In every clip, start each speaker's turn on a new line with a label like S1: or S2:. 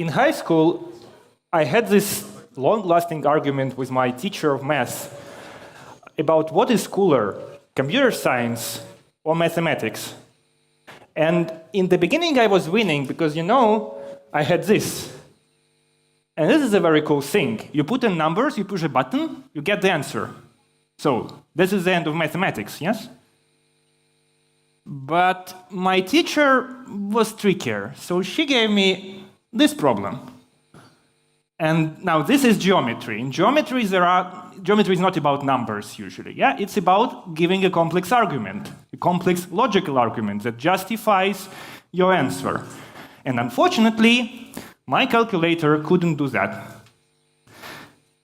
S1: In high school, I had this long-lasting argument with my teacher of math about what is cooler, computer science or mathematics. And in the beginning, I was winning because, I had this. And this is a very cool thing. You put in numbers, you push a button, you get the answer. So this is the end of mathematics, yes? But my teacher was trickier, so she gave me this problem. And now this is geometry. In geometry, geometry is not about numbers usually. Yeah, it's about giving a complex argument, a complex logical argument that justifies your answer. And unfortunately, my calculator couldn't do that.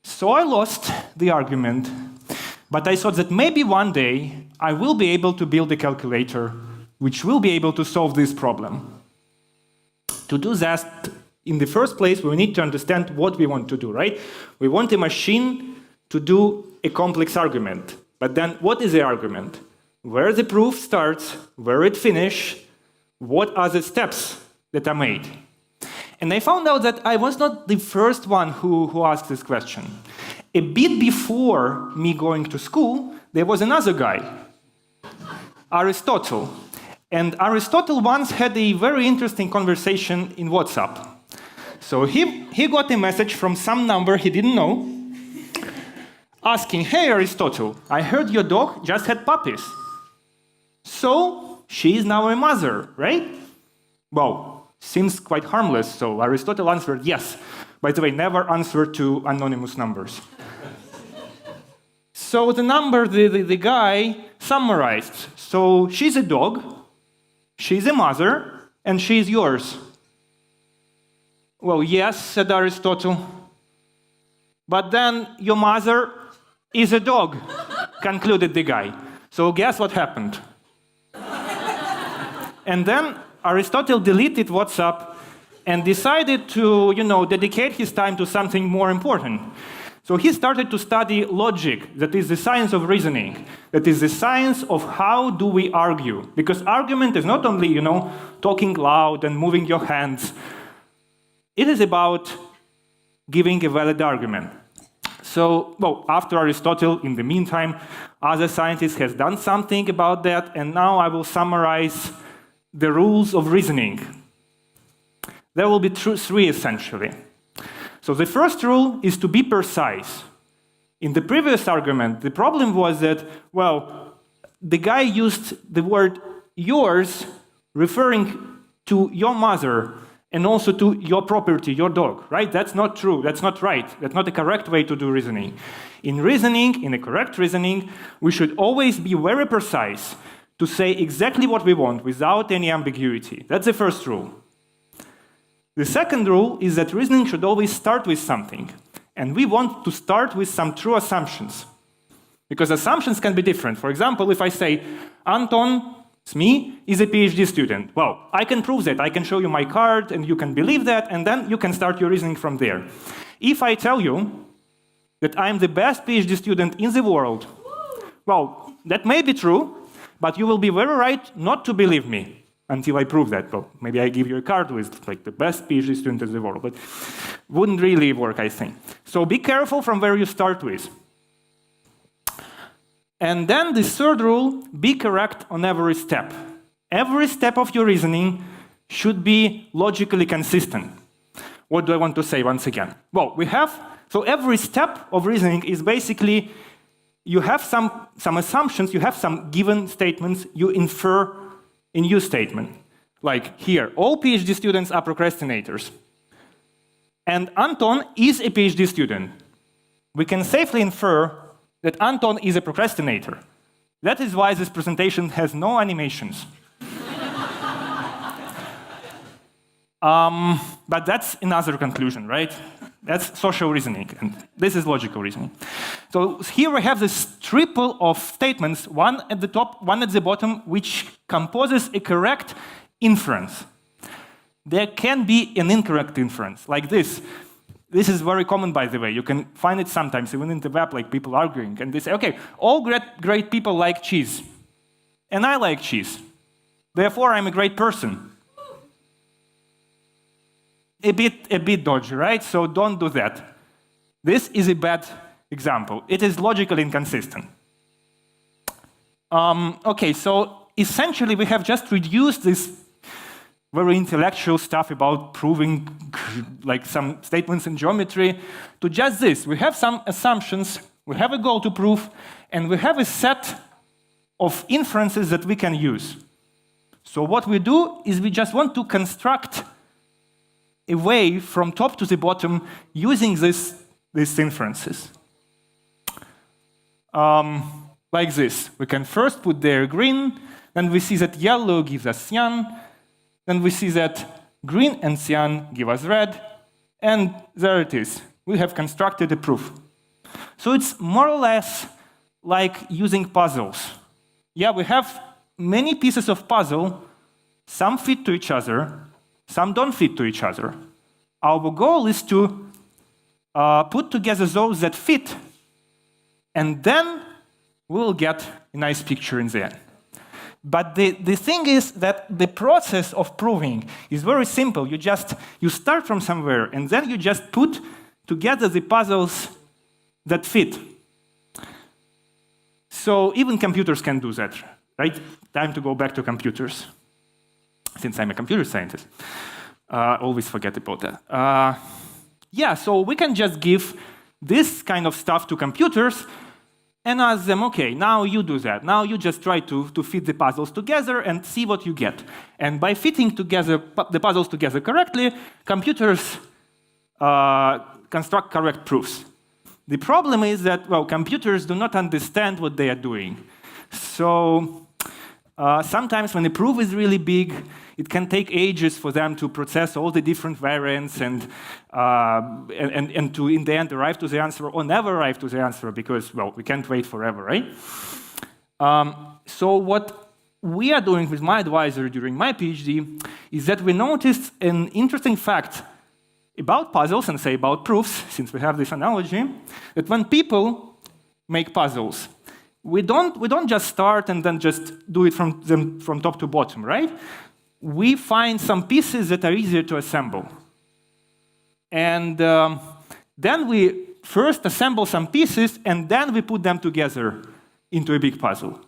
S1: So I lost the argument, but I thought that maybe one day I will be able to build a calculator which will be able to solve this problem. To do that, in the first place, we need to understand what we want to do, right? We want a machine to do a complex argument. But then what is the argument? Where the proof starts, where it finishes, what are the steps that are made? And I found out that I was not the first one who asked this question. A bit before me going to school, there was another guy, Aristotle. And Aristotle once had a very interesting conversation in WhatsApp. So he got a message from some number he didn't know, asking, "Hey Aristotle, I heard your dog just had puppies. So she is now a mother, right?" Well, seems quite harmless, so Aristotle answered yes. By the way, never answer to anonymous numbers. So the guy summarized. So she's a dog, she's a mother, and she's yours. Well, yes, said Aristotle. But then your mother is a dog, concluded the guy. So guess what happened? And then Aristotle deleted WhatsApp and decided to, dedicate his time to something more important. So he started to study logic, that is the science of reasoning, that is the science of how do we argue. Because argument is not only, talking loud and moving your hands. It is about giving a valid argument. So, after Aristotle, in the meantime, other scientists have done something about that, and now I will summarize the rules of reasoning. There will be three, essentially. So the first rule is to be precise. In the previous argument, the problem was that, the guy used the word yours, referring to your mother, and also to your property, your dog, right? That's not true, that's not right, that's not the correct way to do reasoning. In reasoning, in a correct reasoning, we should always be very precise to say exactly what we want without any ambiguity. That's the first rule. The second rule is that reasoning should always start with something. And we want to start with some true assumptions. Because assumptions can be different. For example, if I say, Anton, it's me, is a PhD student. Well, I can prove that. I can show you my card, and you can believe that, and then you can start your reasoning from there. If I tell you that I'm the best PhD student in the world, that may be true, but you will be very right not to believe me until I prove that. Well, maybe I give you a card with the best PhD student in the world, but wouldn't really work, I think. So be careful from where you start with. And then the third rule, be correct on every step. Every step of your reasoning should be logically consistent. What do I want to say once again? So every step of reasoning is basically, you have some assumptions, you have some given statements, you infer in your statement. Like here, all PhD students are procrastinators. And Anton is a PhD student. We can safely infer that Anton is a procrastinator. That is why this presentation has no animations. But that's another conclusion, right? That's social reasoning, and this is logical reasoning. So here we have this triple of statements, one at the top, one at the bottom, which composes a correct inference. There can be an incorrect inference, like this. This is very common, by the way. You can find it sometimes, even in the web, like people arguing. And they say, okay, all great people like cheese. And I like cheese. Therefore, I'm a great person. a bit dodgy, right? So don't do that. This is a bad example. It is logically inconsistent. Okay, so essentially we have just reduced this very intellectual stuff about proving like some statements in geometry to just this. We have some assumptions, we have a goal to prove, and we have a set of inferences that we can use. So what we do is we just want to construct a way from top to the bottom using these inferences. Like this. We can first put there green, then we see that yellow gives us cyan, then we see that green and cyan give us red, and there it is. We have constructed a proof. So it's more or less like using puzzles. Yeah, we have many pieces of puzzle, some fit to each other, some don't fit to each other. Our goal is to put together those that fit, and then we'll get a nice picture in the end. But the thing is that the process of proving is very simple. You start from somewhere, and then you just put together the puzzles that fit. So even computers can do that, right? Time to go back to computers, since I'm a computer scientist. Always forget about that. Yeah, so we can just give this kind of stuff to computers and ask them, okay, now you do that. Now you just try to fit the puzzles together and see what you get. And by fitting together the puzzles together correctly, computers construct correct proofs. The problem is that, well, computers do not understand what they are doing. So sometimes when a proof is really big, it can take ages for them to process all the different variants and to, in the end, arrive to the answer or never arrive to the answer because, well, we can't wait forever, right? So what we are doing with my advisor during my PhD is that we noticed an interesting fact about puzzles and say about proofs, since we have this analogy, that when people make puzzles, we don't just start and then just do it from top to bottom, right? We find some pieces that are easier to assemble. And then we first assemble some pieces, and then we put them together into a big puzzle.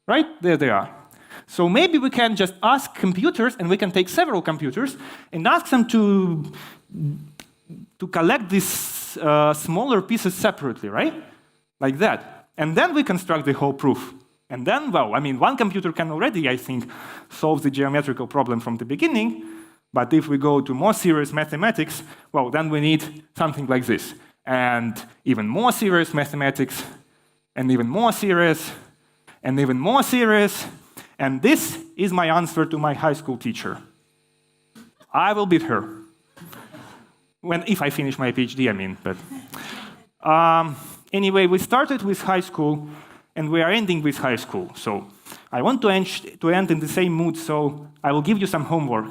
S1: Right? There they are. So maybe we can just ask computers, and we can take several computers, and ask them to collect these smaller pieces separately, right? Like that. And then we construct the whole proof. And then, well, I mean, one computer can already, I think, solve the geometrical problem from the beginning. But if we go to more serious mathematics, well, then we need something like this. And even more serious mathematics, and even more serious, and even more serious. And this is my answer to my high school teacher. I will beat her. If I finish my PhD, I mean. But anyway, we started with high school, and we are ending with high school. So I want to end in the same mood, so I will give you some homework.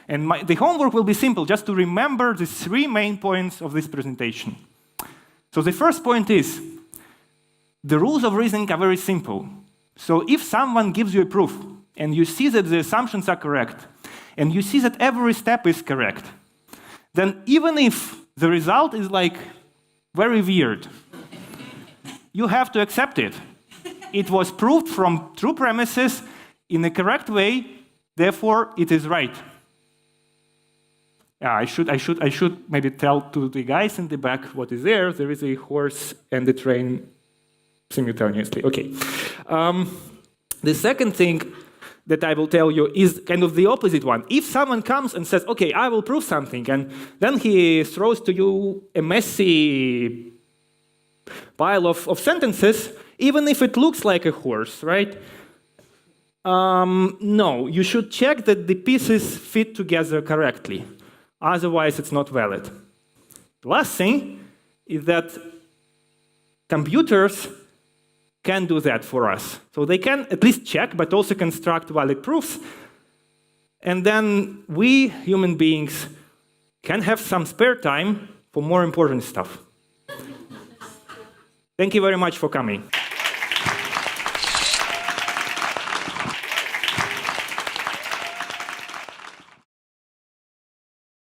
S1: And the homework will be simple, just to remember the 3 main points of this presentation. So the first point is, the rules of reasoning are very simple. So if someone gives you a proof, and you see that the assumptions are correct, and you see that every step is correct, then even if the result is like very weird, you have to accept it. It was proved from true premises in a correct way, therefore it is right. I should maybe tell to the guys in the back what is there. There is a horse and a train simultaneously. Okay. The second thing that I will tell you is kind of the opposite one. If someone comes and says, okay, I will prove something, and then he throws to you a messy pile of sentences, even if it looks like a horse, right? No, you should check that the pieces fit together correctly. Otherwise, it's not valid. The last thing is that computers can do that for us. So they can at least check, but also construct valid proofs. And then we, human beings, can have some spare time for more important stuff. Thank you very much for coming.